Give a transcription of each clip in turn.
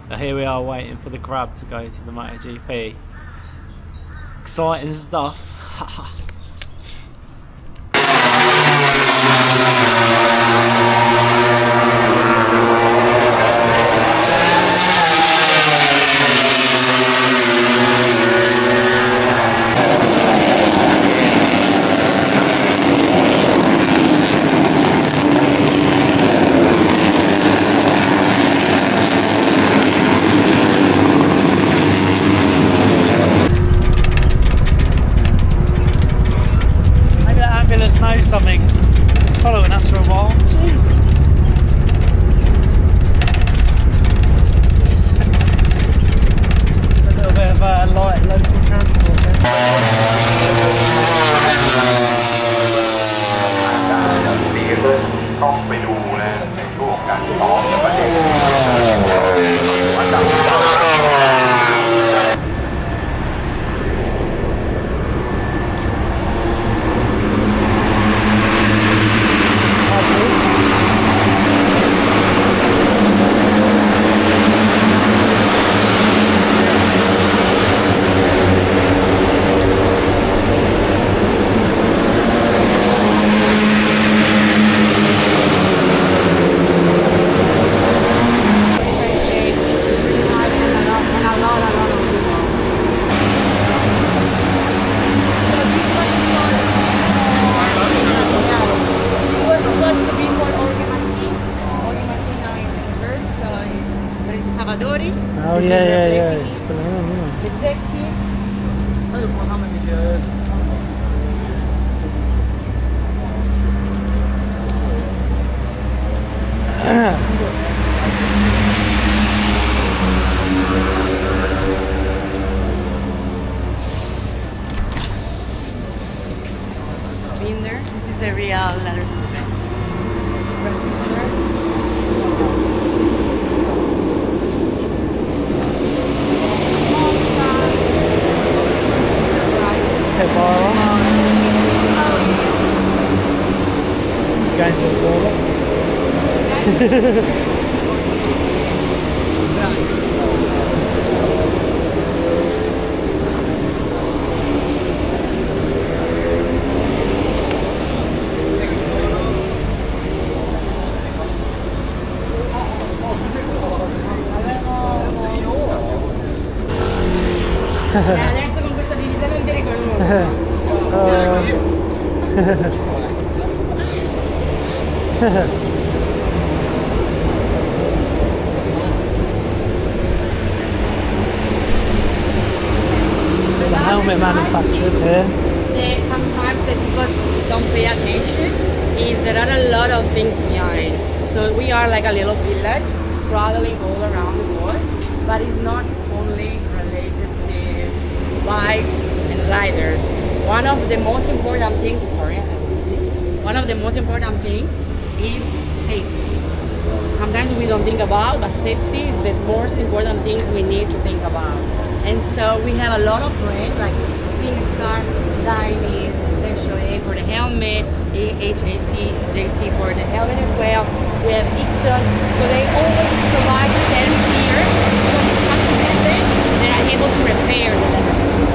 So here we are waiting for the grab to go to the MotoGP. Exciting stuff. Knows something. It's following us for a while. Just a little bit of light local transport there. Oh yeah. It's phenomenal. Exactly. Been there. This is the real leather suit. Going to the toilet. Adesso con questa divisione non ti riconosco. So the helmet manufacturers here. Sometimes the people don't pay attention is there are a lot of things behind. So we are like a little village traveling all around the world, but it's not only related to bike and riders. One of the most important things, one of the most important things is safety. Sometimes we don't think about, but safety is the most important things we need to think about. And so we have a lot of brands like Pinstar, Dynis, HOA for the helmet, JC for the helmet as well. We have Ixon, so they always provide service here because if something happens, they are able to repair the leather suit.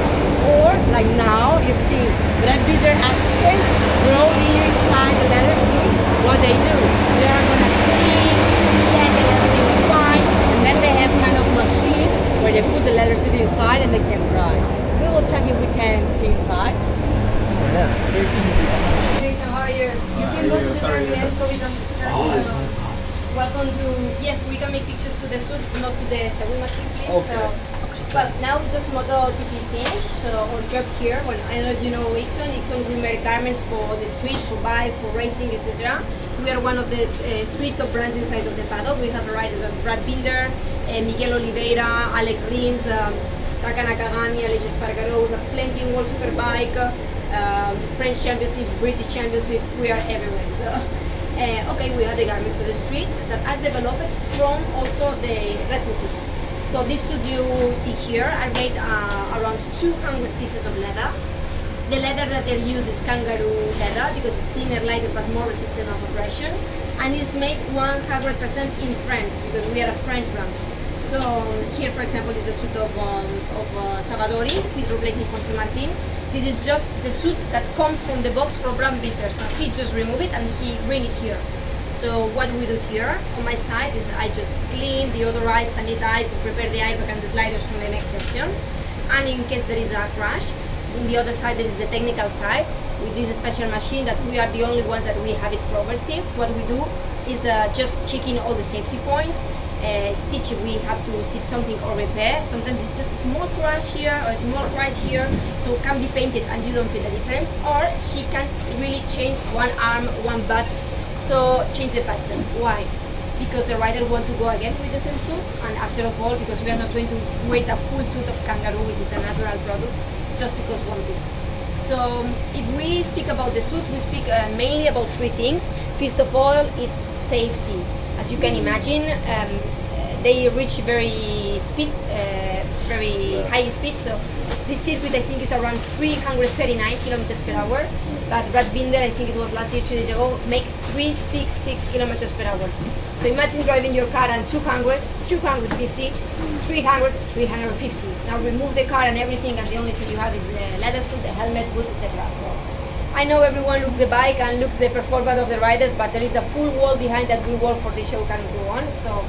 Or like now, you've seen Brad Bitter assistant brought here inside the leather suit. What they do, they are gonna clean, check and everything is fine, and then they have kind of machine where they put the leather suit inside and they can dry. We will check if we can see inside. Yeah. Jason, how are you? You can go to the very end so we don't disturb you. This one's nice. Welcome to, yes, we can make pictures to the suits, not to the sewing machine, please. Okay. Well, now just MotoGP finish, so our job here, when I don't know if you know Ixon we make garments for the street, for bikes, for racing, etc. We are one of the 3 top brands inside of the paddock. We have riders as Brad Binder, Miguel Oliveira, Alex Rins, Taka Nakagami, Aleix Espargaró. We have plenty in World Superbike, French Championship, British Championship. We are everywhere. So, okay, we have the garments for the streets that are developed from also the racing suits. So this suit you see here are made around 200 pieces of leather. The leather that they use is kangaroo leather because it's thinner, lighter, but more resistant of abrasion. And it's made 100% in France because we are a French brand. So here, for example, is the suit of Salvadori. He's replacing Jorge Martin. This is just the suit that comes from the box from Brad Binder. So he just remove it and he bring it here. So what we do here on my side is I just clean, deodorize, sanitize, and prepare the airbag and the sliders for the next session. And in case there is a crash, in the other side there is the technical side with this special machine that we are the only ones that we have it for overseas. What we do is just checking all the safety points. Stitch, we have to stitch something or repair. Sometimes it's just a small crash here or a small right here, so it can be painted and you don't feel the difference. Or she can really change one arm, one butt, so change the patches. Why? Because the rider want to go again with the same suit, and after all, because we are not going to waste a full suit of kangaroo, which is a natural product, just because one piece. So if we speak about the suits, we speak mainly about three things. First of all is safety. As you can imagine, they reach very high speed. So this circuit I think is around 339 kilometers per hour. But Brad Binder, I think it was last year, 2 days ago, make 366 kilometers per hour. So imagine driving your car at 200, 250, 300, 350. Now remove the car and everything, and the only thing you have is the leather suit, the helmet, boots, etc. So I know everyone looks the bike and looks the performance of the riders, but there is a full wall behind that we work for the show can go on. So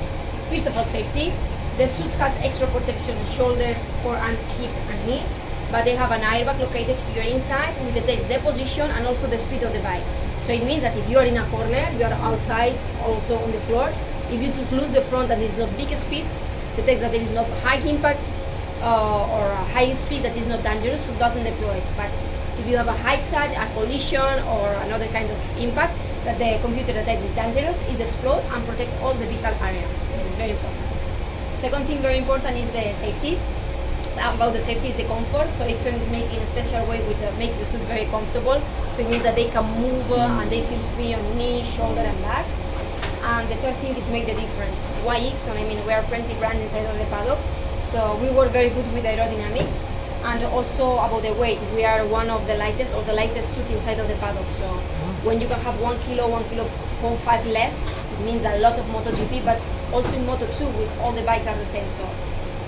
first of all, safety. The suits has extra protection on shoulders, forearms, hips and knees, but they have an airbag located here inside which detects the position and also the speed of the bike. So it means that if you are in a corner, you are outside, also on the floor. If you just lose the front and there is not big speed, detects that there is not high impact or a high speed that is not dangerous, so it doesn't deploy it. But if you have a high side, a collision or another kind of impact that the computer detects is dangerous, it explodes and protect all the vital area. This is very important. Second thing very important is the safety. About the safety is the comfort. So Exxon is made in a special way which makes the suit very comfortable. So it means that they can move and they feel free on knee, shoulder and back. And the third thing is make the difference. Why Exxon? I mean, we are 20 brands inside of the paddock. So we work very good with aerodynamics. And also about the weight, we are one of the lightest or the lightest suit inside of the paddock. So when you can have 1 kilo, 1.5 kilo less, it means a lot of MotoGP, but also in Moto2, which all the bikes are the same. So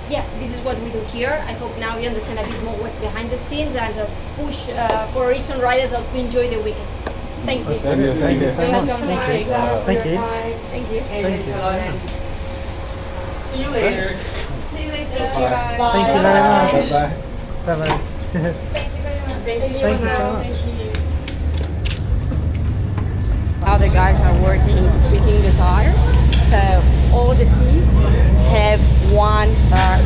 yeah, this is what we do here. I hope now you understand a bit more what's behind the scenes and push for each on riders to enjoy the weekends. Thank you. Thank you so much. Thank you. Thank you. Thank you. Thank you. See you later. See you later. Bye. Bye. Thank you very much. Bye-bye. Bye-bye. Thank you very much. Thank you so much. How the guys are working into fitting the tires. So all the teams have one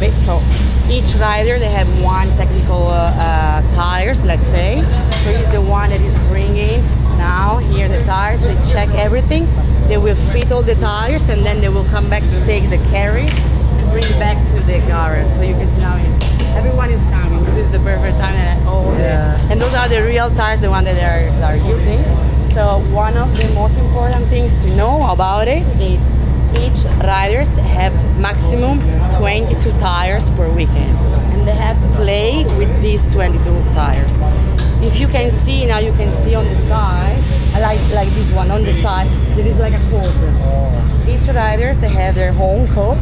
bit. So each rider they have one technical tires, let's say. So he's the one that is bringing now here the tires. They check everything. They will fit all the tires and then they will come back to take the carry and bring it back to the garage. So you can see now everyone is coming. This is the perfect time that and those are the real tires, the one that they are using. So one of the most important things to know about it is each riders have maximum 22 tires per weekend, and they have to play with these 22 tires. If you can see now, you can see on the side, like this one on the side, there is like a code. Each riders they have their own code,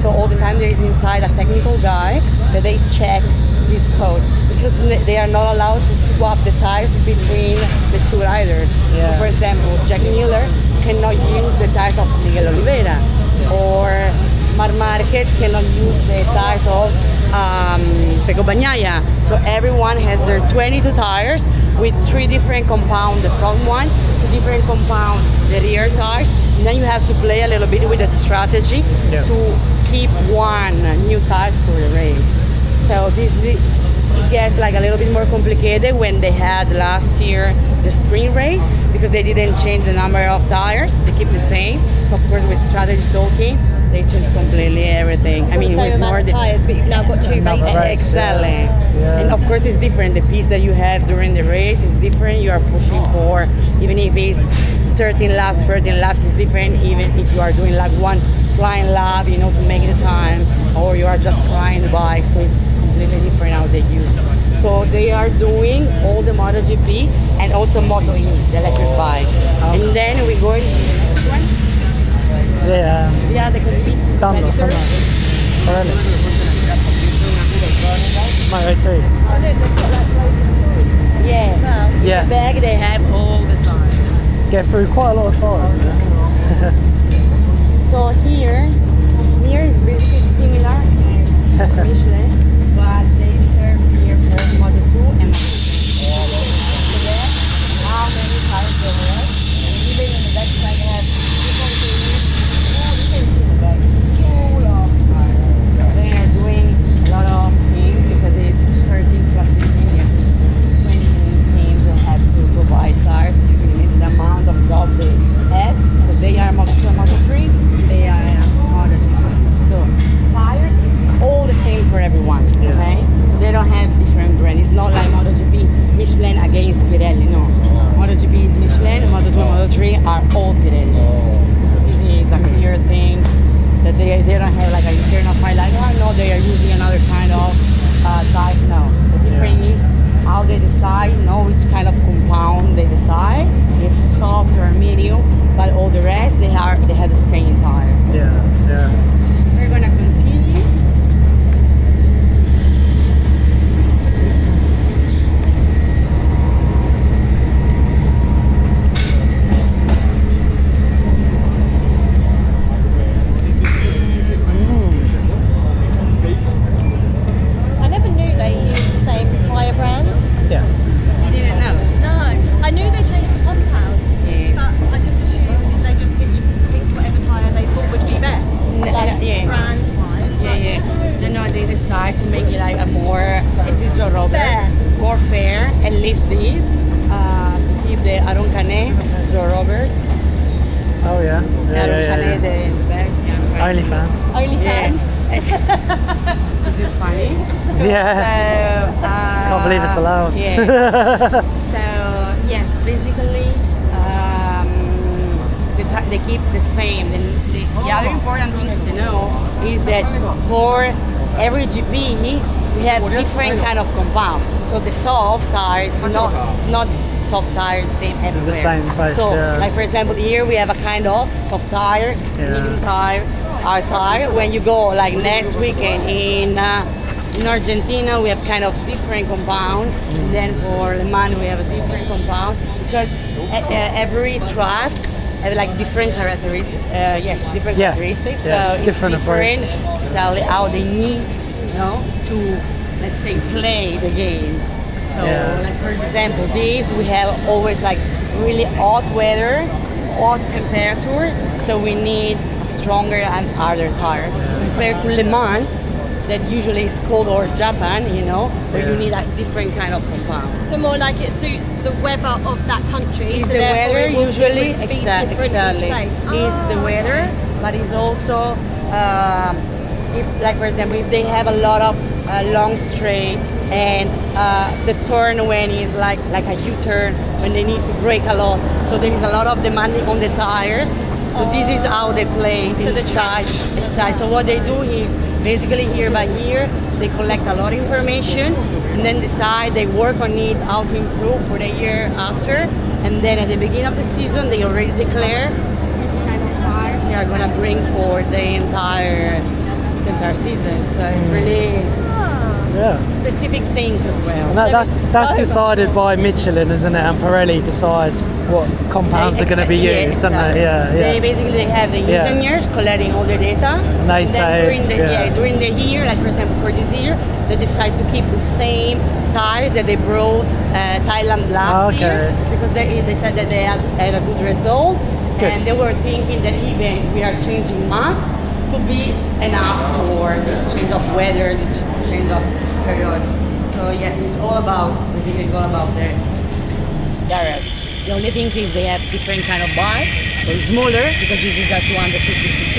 so all the time there is inside a technical guy that they check this code because they are not allowed to swap the tires between the two riders. Yeah. So for example, Jack Miller cannot use the tires of Miguel Oliveira, or Marc Marquez cannot use the tires of Pecco Bagnaia. So everyone has their 22 tires with 3 different compounds, the front one, 2 different compounds, the rear tires. And then you have to play a little bit with the strategy to keep one new tire for the race. So it gets like a little bit more complicated when they had last year the sprint race because they didn't change the number of tires, they keep the same. So of course with strategy talking, they changed completely everything. I mean, it was more the tires, but you've now got 2 races. Exactly. Yeah. And of course it's different. The piece that you have during the race is different. You are pushing for, even if it's 13 laps, it's different. Even if you are doing like one flying lap, to make the time, or you are just flying the bike. So it's completely different how they use it. So they are doing all the MotoGP and also Moto E, the electric bike. And then we're going to Yeah. the compete. Stanno. Moto 2. I know they've got like loads of stories Yeah. as well. Yeah. The bag they have all the time. Get through quite a lot of tyres. So here is basically similar to Michelin, but they serve here for Moto2 and Moto3. So there, how many tires there are. Even in the back side they have different things. Oh, you can see the back. Full of tires. They are doing a lot of things because it's 13 plus 15 years. 20 teams that have to provide tires given the amount of job they have. So they are Moto2 and Moto3. They are MotoGP. So tires is all the same for everyone. Yeah. Okay. So they don't have different brands. It's not like MotoGP, Michelin against Pirelli. No. MotoGP is Michelin. Moto2 and Moto3 are all Pirelli. So this is a clear thing that they don't have like an internal fight. Like no, they are using another kind of tire. No. The difference is how they decide, know which kind of compound they decide, if soft or medium, but all the rest they have the same tire. Yeah, yeah. We're gonna continue. I never knew they used the same tyre brands. Yeah. You didn't know? No. I knew they changed the compounds, Yeah. but I just assumed that they just picked whatever tyre they thought would be best. Like yeah. brand-wise. Yeah, yeah. No, they decide to make it like a more Joe Roberts, Fair. more fair. At least these. Keep the Aron Canet, Joe Roberts. Oh yeah. Yeah, Aron yeah, Canet yeah. in the back. OnlyFans. OnlyFans. This is funny. Yeah. So, Can't believe it's allowed. Yeah. So yes, basically they keep the same. The other important things to know is that for every GP we have different kind of compound. So the soft tires it's not soft tires same everywhere. same place, So yeah. like for example here we have a kind of soft tire, Yeah. medium tire, hard tire. When you go like next weekend in Argentina we have kind of different compound. And then for Le Mans we have a different compound because every track have like different characteristics. Different Yeah. characteristics. Yeah. So it's Different approach. exactly how they need, to let's say play the game. So Yeah. like for example, these we have always like really hot weather, hot temperature. So we need a stronger and harder tires compared to Le Mans. That usually is cold or Japan, where you Yeah. need a different kind of compound. So more like it suits the weather of that country. Is so the therefore weather it will usually be exactly different each day. is the weather, but it's also if like for example if they have a lot of long straight and the turn when is like a U-turn when they need to brake a lot, so there is a lot of demanding on the tires. So this is how they play So the inside. So what they do is basically year by year they collect a lot of information and then decide they work on it how to improve for the year after, and then at the beginning of the season they already declare which kind of tires they are going to bring for the entire season. So it's really Yeah. specific things as well. And that's so decided by Michelin, isn't it? And Pirelli decides what compounds are going to be used, don't they? Yeah, They yeah. basically have the Yeah. engineers collecting all the data. And they Then say, during the year, like for example for this year, they decide to keep the same tires that they brought Thailand last Okay. year because they said that they had a good result. Good. And they were thinking that even we are changing month could be enough for this change of weather, this change of period. So yes, it's all about that. Yeah, the only thing is they have different kind of bike, so it's smaller because this is a 250 cc,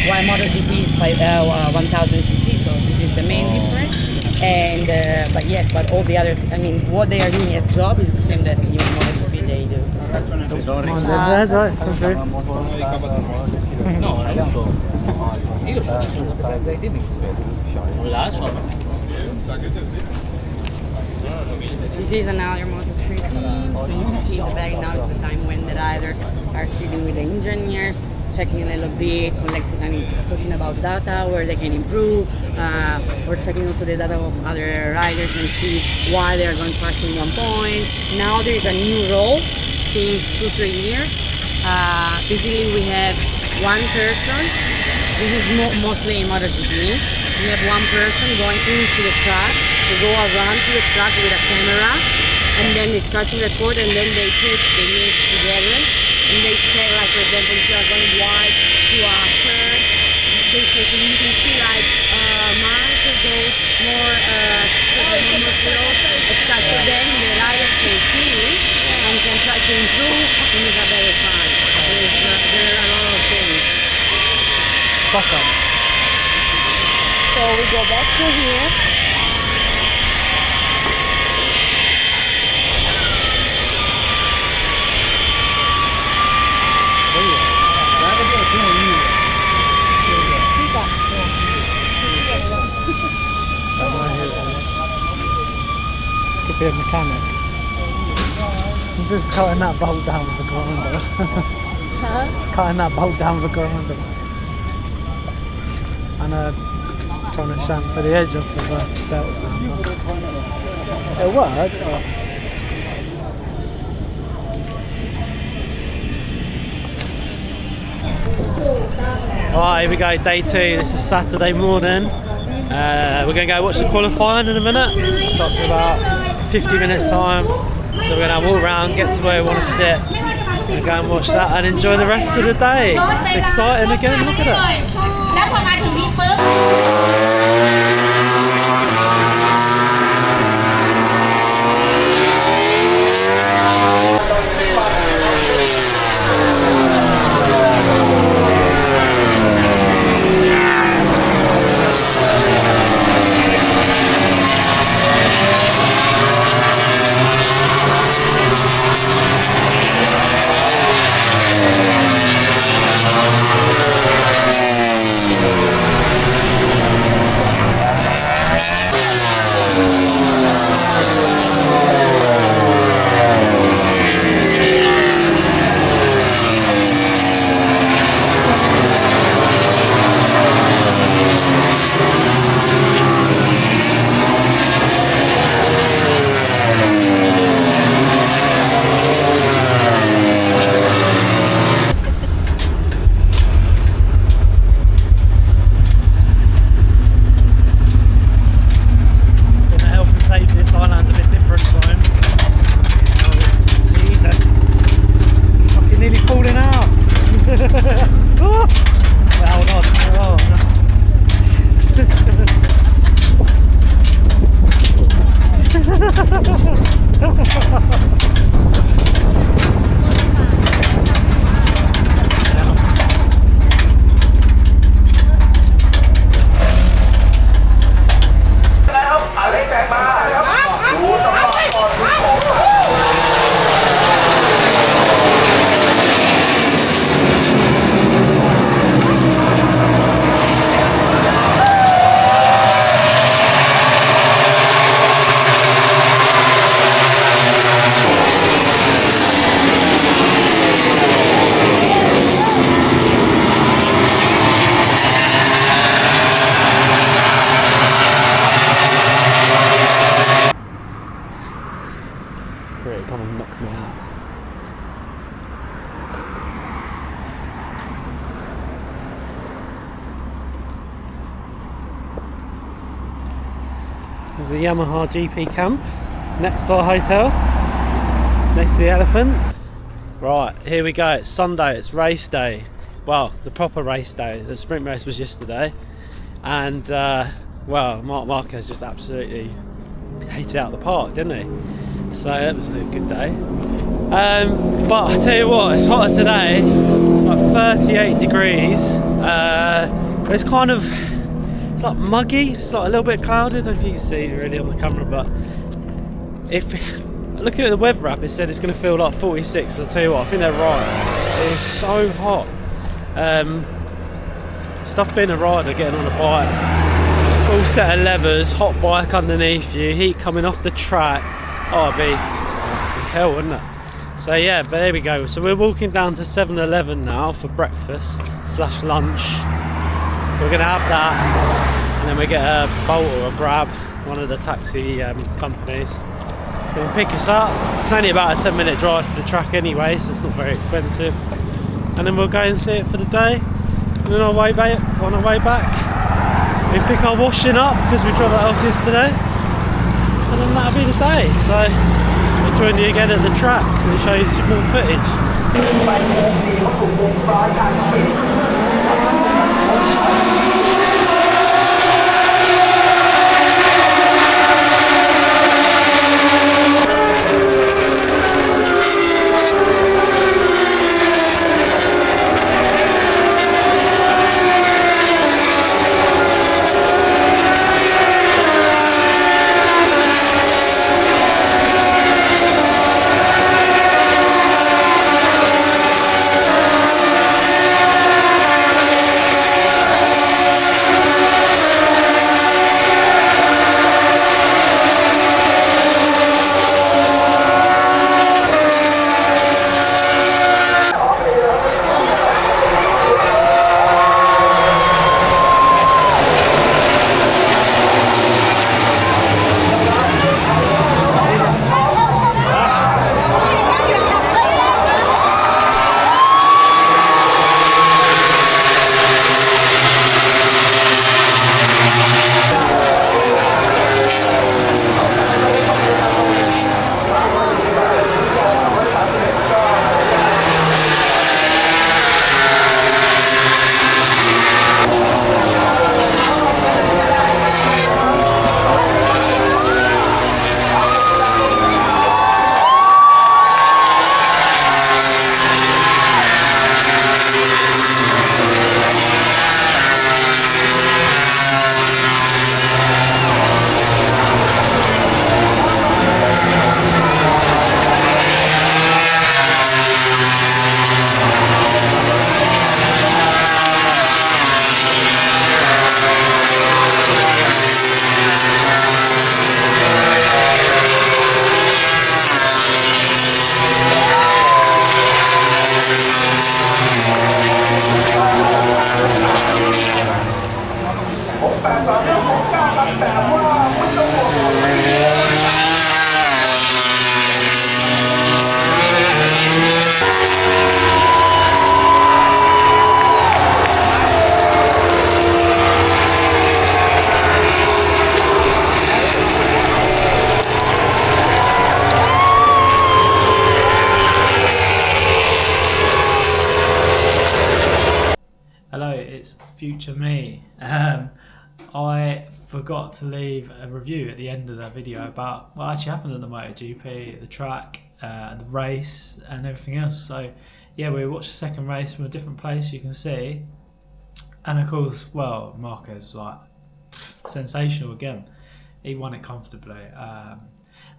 while MotoGP is 1000 cc, so this is the main difference. And but all the other, what they are doing at job is the same that in MotoGP they do. That's right. Come through. This is another Moto3 team, so you can see in the back now is the time when the riders are sitting with the engineers, checking a little bit, collecting, talking about data, where they can improve. We're checking also the data of other riders and see why they are going faster in one point. Now there is a new role since 2-3 years. Basically, we have one person. This is mostly in MotoGP. We have one person going into the track to go around to the track with a camera, and then they start to record, and then they put the units together, and they check, like for example, if you are going wide to a third, they say, so you can see like miles of those more slow, exactly. Then the rider can see and can try to improve and make a better time. There are a lot of things. Awesome. So we go back to here. Could be a mechanic. I'm just cutting that bolt down with a grinder. Huh? Cutting that bolt down with a grinder. And trying to chamfer the edge off of the belt stamper. It worked, but Alright, here we go, day 2. This is Saturday morning. We're going to go watch the qualifying in a minute. It starts in about 50 minutes time. So we're going to walk around, get to where we want to sit, and go and watch that and enjoy the rest of the day. Exciting again, look at it. แล้วพอมาถึงนี่ปุ๊There's the Yamaha GP camp next to our hotel, next to the elephant. Right, here we go. It's Sunday, it's race day. Well, the proper race day. The sprint race was yesterday. And, well, Marc Marquez just absolutely hit it out of the park, didn't he? So it was a good day. But I tell you what, it's hotter today. It's like 38 degrees. It's kind of, it's like muggy. It's like a little bit cloudy. I don't know if you can see really on the camera, but if looking at the weather app, it said it's going to feel like 46. I'll tell you what, I think they're right. It is so hot. Stuff being a rider, getting on a bike, full set of levers, hot bike underneath you, heat coming off the track. Oh, it'd be hell, wouldn't it? So yeah, but there we go. So we're walking down to 7-Eleven now for breakfast / lunch. We're gonna have that, and then we get a Bolt or a Grab, one of the taxi companies. They'll pick us up. It's only about a 10-minute drive to the track anyway, so it's not very expensive. And then we'll go and see it for the day. And on our way back, we pick our washing up because we dropped that off yesterday. And then that'll be the day. So we'll join you again at the track and show you some more footage. Hello, it's future me. I forgot to leave a review at the end of that video about what actually happened at the MotoGP, the track, the race and everything else. So yeah, we watched the second race from a different place, you can see. And of course, well, Marquez, like, sensational again. He won it comfortably.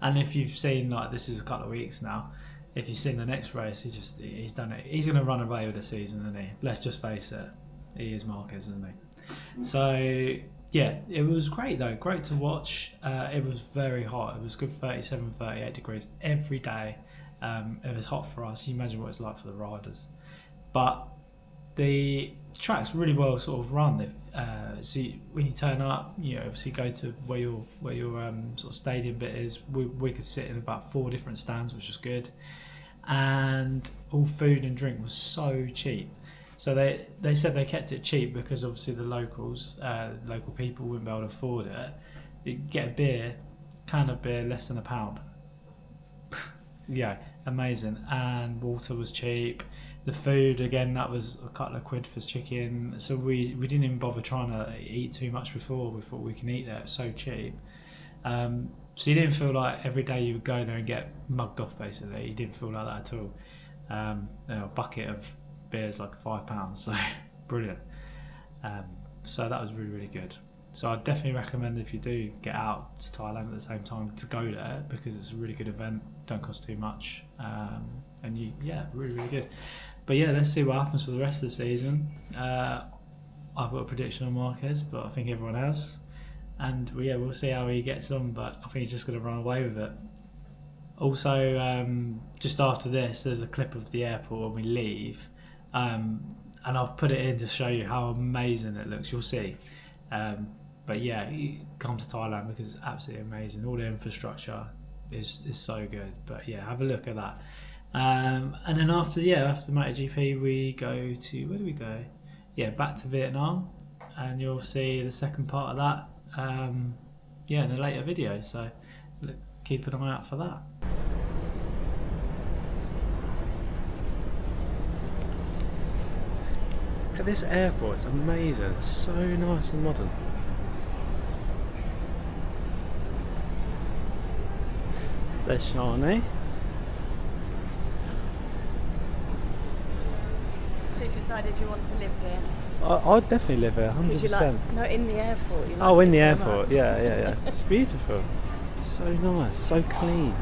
And if you've seen, like, this is a couple of weeks now, if you've seen the next race, he's done it. He's going to run away with the season, isn't he? Let's just face it. He is Marquez, isn't he? So yeah, it was great though. Great to watch. It was very hot. It was good 37, 38 degrees every day. It was hot for us. You imagine what it's like for the riders. But the track's really well sort of run. So when you turn up, you obviously go to where your sort of stadium bit is. We could sit in about 4 different stands, which was good. And all food and drink was so cheap. So they said they kept it cheap because obviously the locals, local people wouldn't be able to afford it. You'd get a beer, can of beer, less than £1. Yeah, amazing. And water was cheap. The food, again, that was a couple of quid for chicken. So we didn't even bother trying to eat too much before. We thought we can eat there, it's so cheap. So you didn't feel like every day you would go there and get mugged off, basically. You didn't feel like that at all. A bucket of beers like £5, so brilliant. So that was really, really good. So I'd definitely recommend, if you do get out to Thailand at the same time, to go there, because it's a really good event, don't cost too much, and really, really good. But yeah, let's see what happens for the rest of the season. I've got a prediction on Marquez, but I think everyone has, and we'll see how he gets on, but I think he's just going to run away with it. Also, just after this, there's a clip of the airport when we leave, and I've put it in to show you how amazing it looks. You'll see. But yeah, you come to Thailand because it's absolutely amazing. All the infrastructure is so good. But yeah, have a look at that. And then after MotoGP, we go to, where do we go? Yeah, back to Vietnam, and you'll see the second part of that. In a later video. So keep an eye out for that. Look at this airport, it's amazing, it's so nice and modern. There's Shani. So you've decided you want to live here? I'd definitely live here, 100%. Because you like, no, in the airport. You like Oh, in it the so airport, much. yeah. It's beautiful. So nice, so clean.